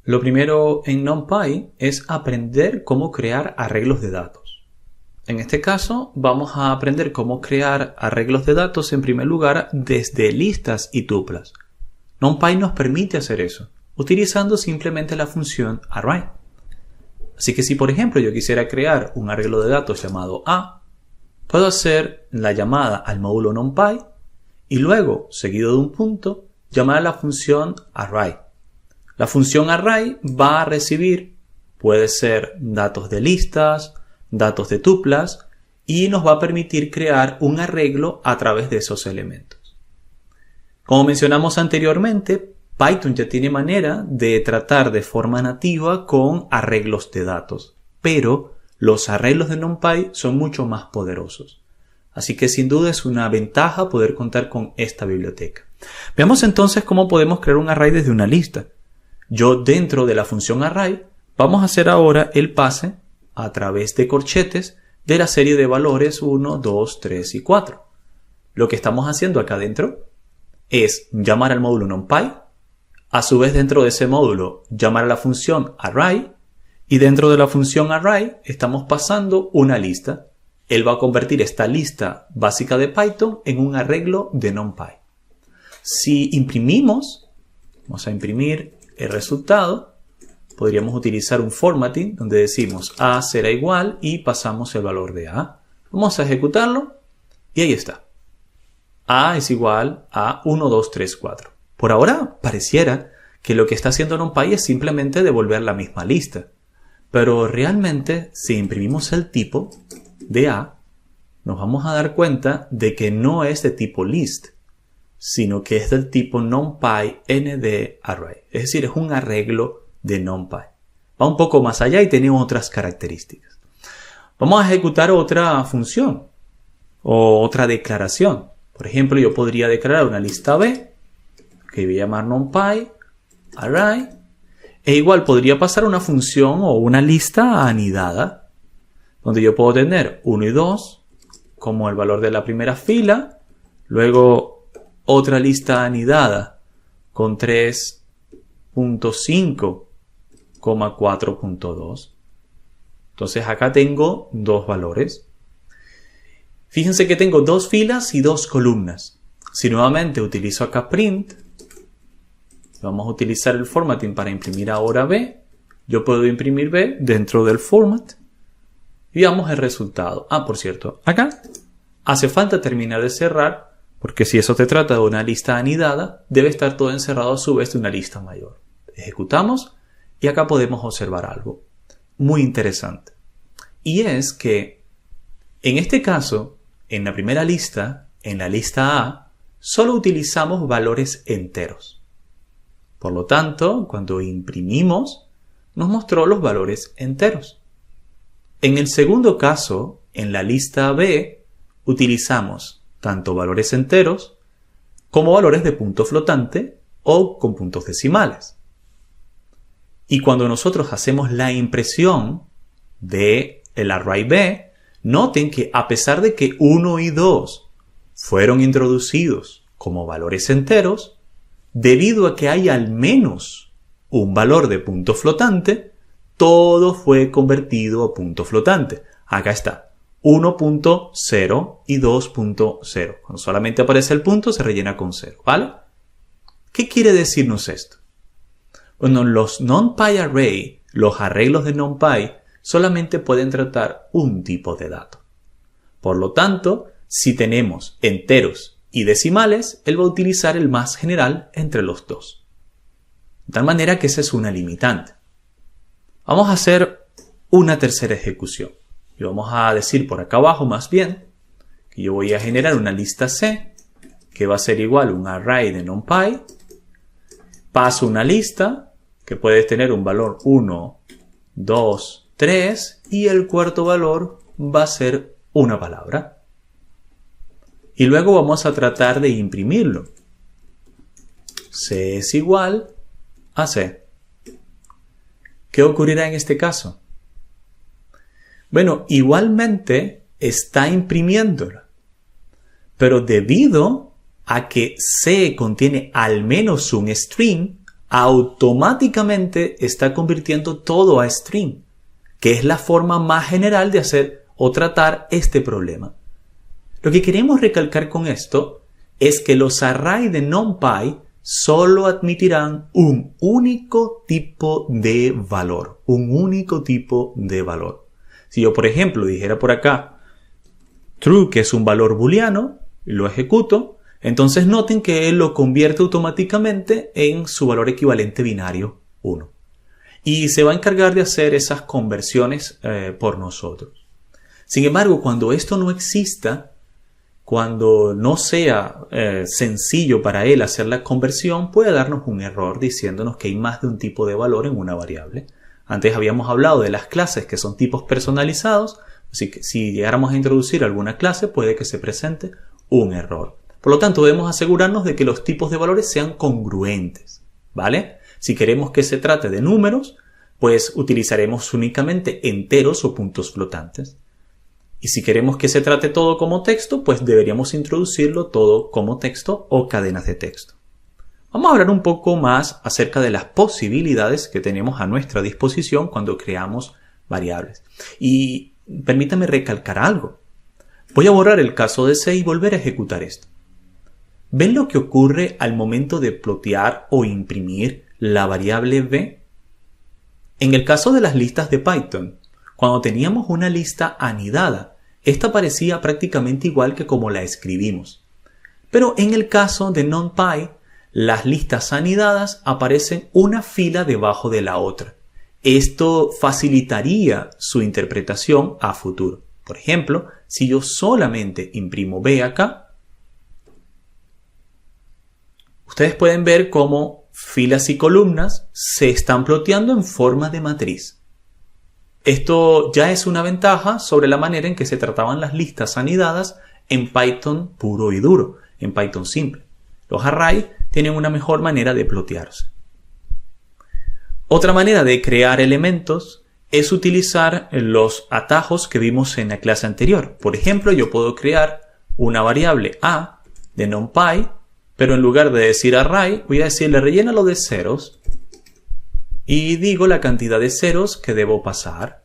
Lo primero en NumPy es aprender cómo crear arreglos de datos. En este caso vamos a aprender cómo crear arreglos de datos en primer lugar desde listas y tuplas. NumPy nos permite hacer eso, utilizando simplemente la función array. Así que si por ejemplo yo quisiera crear un arreglo de datos llamado A, puedo hacer la llamada al módulo NumPy y luego, seguido de un punto, llamar a la función array. La función array va a recibir, puede ser datos de listas, datos de tuplas y nos va a permitir crear un arreglo a través de esos elementos. Como mencionamos anteriormente, Python ya tiene manera de tratar de forma nativa con arreglos de datos, pero los arreglos de NumPy son mucho más poderosos. Así que sin duda es una ventaja poder contar con esta biblioteca. Veamos entonces cómo podemos crear un array desde una lista. Yo dentro de la función array vamos a hacer ahora el pase a través de corchetes de la serie de valores 1, 2, 3 y 4. Lo que estamos haciendo acá dentro es llamar al módulo NumPy, a su vez dentro de ese módulo llamar a la función array y dentro de la función array estamos pasando una lista. Él va a convertir esta lista básica de Python en un arreglo de NumPy. Si imprimimos, vamos a imprimir el resultado, podríamos utilizar un formatting donde decimos A será igual y pasamos el valor de A. Vamos a ejecutarlo y ahí está. A es igual a 1, 2, 3, 4. Por ahora pareciera que lo que está haciendo NumPy es simplemente devolver la misma lista. Pero realmente si imprimimos el tipo de A, nos vamos a dar cuenta de que no es de tipo list, sino que es del tipo NumPy ND Array. Es decir, es un arreglo de NumPy. Va un poco más allá y tiene otras características. Vamos a ejecutar otra función o otra declaración. Por ejemplo, yo podría declarar una lista B que voy a llamar NumPy Array e igual podría pasar una función o una lista anidada donde yo puedo tener 1 y 2 como el valor de la primera fila, luego otra lista anidada con 3.5, 4.2. Entonces acá tengo dos valores. Fíjense que tengo dos filas y dos columnas. Si nuevamente utilizo acá print, vamos a utilizar el formatting para imprimir ahora B. Yo puedo imprimir B dentro del format y veamos el resultado. Por cierto, acá hace falta terminar de cerrar porque si eso te trata de una lista anidada, debe estar todo encerrado a su vez de una lista mayor. Ejecutamos y acá podemos observar algo muy interesante. Y es que en este caso, en la primera lista, en la lista A, solo utilizamos valores enteros. Por lo tanto, cuando imprimimos, nos mostró los valores enteros. En el segundo caso, en la lista B, utilizamos tanto valores enteros como valores de punto flotante o con puntos decimales. Y cuando nosotros hacemos la impresión del array B, noten que a pesar de que 1 y 2 fueron introducidos como valores enteros, debido a que hay al menos un valor de punto flotante, todo fue convertido a punto flotante. Acá está. 1.0 y 2.0. Cuando solamente aparece el punto se rellena con 0, ¿vale? ¿Qué quiere decirnos esto? Bueno, los NumPy Array, los arreglos de NumPy, solamente pueden tratar un tipo de dato. Por lo tanto, si tenemos enteros y decimales, él va a utilizar el más general entre los dos. De tal manera que esa es una limitante. Vamos a hacer una tercera ejecución. Y vamos a decir por acá abajo más bien que yo voy a generar una lista C que va a ser igual a un array de NumPy. Paso una lista que puede tener un valor 1, 2, 3 y el cuarto valor va a ser una palabra. Y luego vamos a tratar de imprimirlo. C es igual a C. ¿Qué ocurrirá en este caso? Bueno, igualmente está imprimiéndola, pero debido a que C contiene al menos un string, automáticamente está convirtiendo todo a string, que es la forma más general de hacer o tratar este problema. Lo que queremos recalcar con esto es que los arrays de NumPy solo admitirán un único tipo de valor. Un único tipo de valor. Si yo, por ejemplo, dijera por acá true, que es un valor booleano, y lo ejecuto, entonces noten que él lo convierte automáticamente en su valor equivalente binario 1. Y se va a encargar de hacer esas conversiones por nosotros. Sin embargo, cuando esto no exista, cuando no sea sencillo para él hacer la conversión, puede darnos un error diciéndonos que hay más de un tipo de valor en una variable. Antes habíamos hablado de las clases que son tipos personalizados, así que si llegáramos a introducir alguna clase puede que se presente un error. Por lo tanto, debemos asegurarnos de que los tipos de valores sean congruentes, ¿vale? Si queremos que se trate de números, pues utilizaremos únicamente enteros o puntos flotantes. Y si queremos que se trate todo como texto, pues deberíamos introducirlo todo como texto o cadenas de texto. Vamos a hablar un poco más acerca de las posibilidades que tenemos a nuestra disposición cuando creamos variables. Y permítame recalcar algo. Voy a borrar el caso de C y volver a ejecutar esto. ¿Ven lo que ocurre al momento de plotear o imprimir la variable b? En el caso de las listas de Python, cuando teníamos una lista anidada, esta parecía prácticamente igual que como la escribimos. Pero en el caso de NumPy, las listas anidadas aparecen una fila debajo de la otra. Esto facilitaría su interpretación a futuro. Por ejemplo, si yo solamente imprimo b acá, ustedes pueden ver cómo filas y columnas se están ploteando en forma de matriz. Esto ya es una ventaja sobre la manera en que se trataban las listas anidadas en Python puro y duro, en Python simple. Los arrays tienen una mejor manera de plotearse. Otra manera de crear elementos es utilizar los atajos que vimos en la clase anterior. Por ejemplo, yo puedo crear una variable a de NumPy, pero en lugar de decir array, voy a decirle rellénalo de ceros y digo la cantidad de ceros que debo pasar.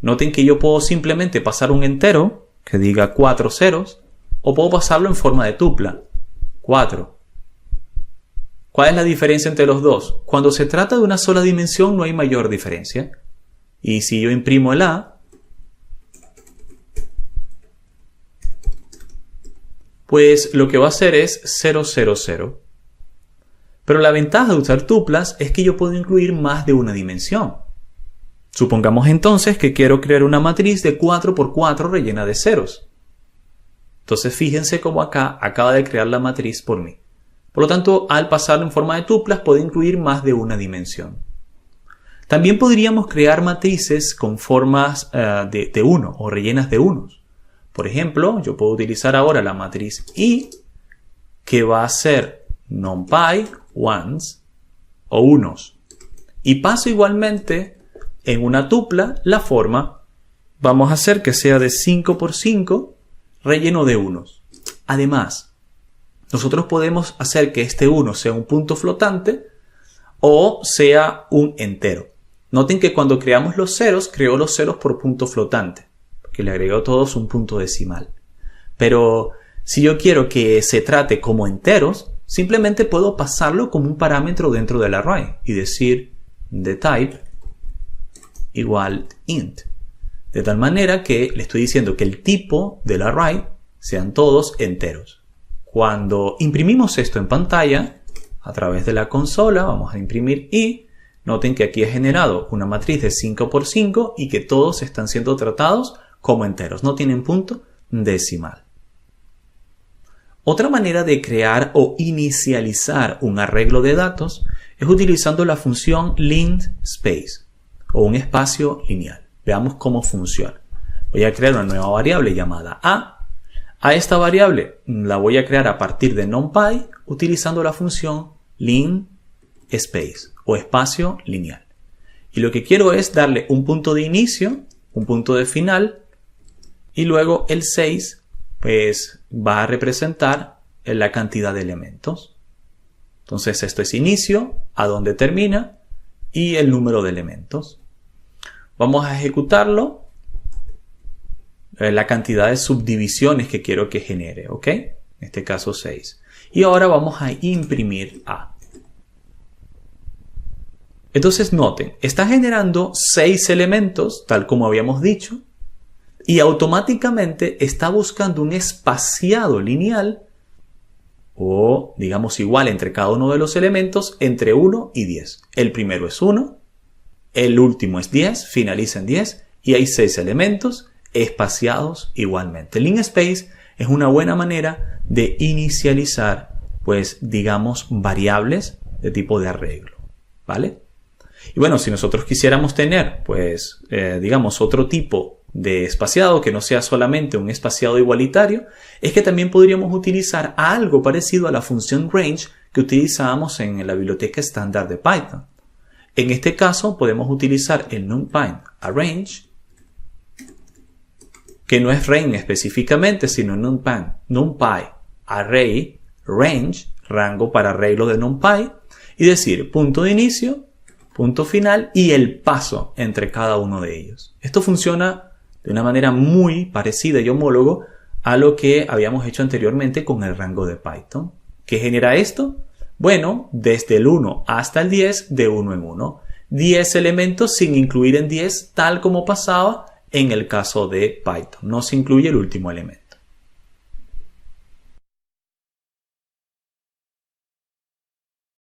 Noten que yo puedo simplemente pasar un entero que diga 4 ceros o puedo pasarlo en forma de tupla, 4. ¿Cuál es la diferencia entre los dos? Cuando se trata de una sola dimensión no hay mayor diferencia. Y si yo imprimo el a, pues lo que va a hacer es 0, 0, 0. Pero la ventaja de usar tuplas es que yo puedo incluir más de una dimensión. Supongamos entonces que quiero crear una matriz de 4 por 4 rellena de ceros. Entonces fíjense cómo acá acaba de crear la matriz por mí. Por lo tanto, al pasarlo en forma de tuplas puedo incluir más de una dimensión. También podríamos crear matrices con formas de 1 o rellenas de unos. Por ejemplo, yo puedo utilizar ahora la matriz I, que va a ser NumPy ones o unos. Y paso igualmente en una tupla la forma, vamos a hacer que sea de 5 por 5 relleno de unos. Además, nosotros podemos hacer que este 1 sea un punto flotante o sea un entero. Noten que cuando creamos los ceros, creo los ceros por punto flotante, que le agregó a todos un punto decimal. Pero si yo quiero que se trate como enteros, simplemente puedo pasarlo como un parámetro dentro del array y decir the type igual int. De tal manera que le estoy diciendo que el tipo del array sean todos enteros. Cuando imprimimos esto en pantalla, a través de la consola, vamos a imprimir i. Noten que aquí he generado una matriz de 5 por 5 y que todos están siendo tratados como enteros, no tienen punto decimal. Otra manera de crear o inicializar un arreglo de datos es utilizando la función linspace o un espacio lineal. Veamos cómo funciona. Voy a crear una nueva variable llamada a. A esta variable la voy a crear a partir de NumPy utilizando la función linspace o espacio lineal. Y lo que quiero es darle un punto de inicio, un punto de final y luego el 6 pues va a representar la cantidad de elementos. Entonces esto es inicio, a dónde termina y el número de elementos. Vamos a ejecutarlo, la cantidad de subdivisiones que quiero que genere, ¿ok? En este caso 6. Y ahora vamos a imprimir A. Entonces noten, está generando 6 elementos, tal como habíamos dicho, y automáticamente está buscando un espaciado lineal, o digamos igual entre cada uno de los elementos, entre 1 y 10. El primero es 1, el último es 10, finaliza en 10, y hay 6 elementos espaciados igualmente. El linspace es una buena manera de inicializar, pues digamos, variables de tipo de arreglo, ¿vale? Y bueno, si nosotros quisiéramos tener, pues, digamos, otro tipo de espaciado que no sea solamente un espaciado igualitario, es que también podríamos utilizar algo parecido a la función range que utilizábamos en la biblioteca estándar de Python. En este caso podemos utilizar el NumPy arrange, que no es range específicamente, sino NumPy array range, rango para arreglo de NumPy, y decir punto de inicio, punto final y el paso entre cada uno de ellos. Esto funciona de una manera muy parecida y homólogo a lo que habíamos hecho anteriormente con el rango de Python. ¿Qué genera esto? Bueno, desde el 1 hasta el 10, de 1 en 1. 10 elementos sin incluir en 10, tal como pasaba en el caso de Python. No se incluye el último elemento.